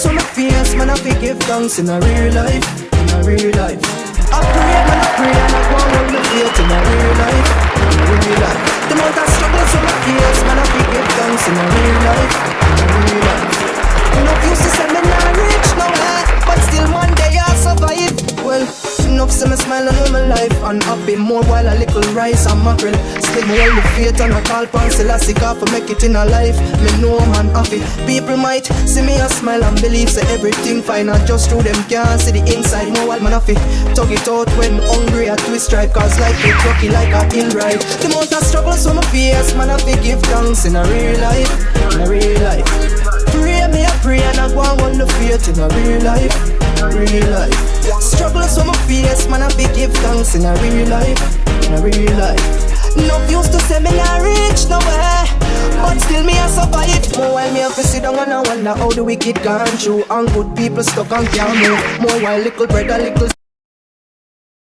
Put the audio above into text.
struggles on my face, man, I forgive thanks in a real life, in a real life. I pray, man, I pray, and I go on my faith in a real life, in a real life. The amount of struggles on my face, man, I forgive thanks in a real life, in a real life. Enough used to say me not rich nowhere, but still one day I survive. Well, enough say me smile and all my life and happy more while a little rice and mackerel. Still me hold the faith and I call pan Selassie for make it in a life. Me know man happy. People might see me a smile and believe say everything fine and just through them can't see the inside. More while man happy. Tug it out when hungry a twist stripe, cause life get rocky like a hill ride. The amount of struggles on my face, man I give thanks in a real life, in a real life. Pray me a pray and I go and hold the faith in a real life, real life. Struggles on my face, man I give thanks in a real life, in a real life. No used to say me not rich nowhere, but still me a survive. More while me have to sit down and I wonder how the wicked gone through and good people stuck and can't move. More while little bread a little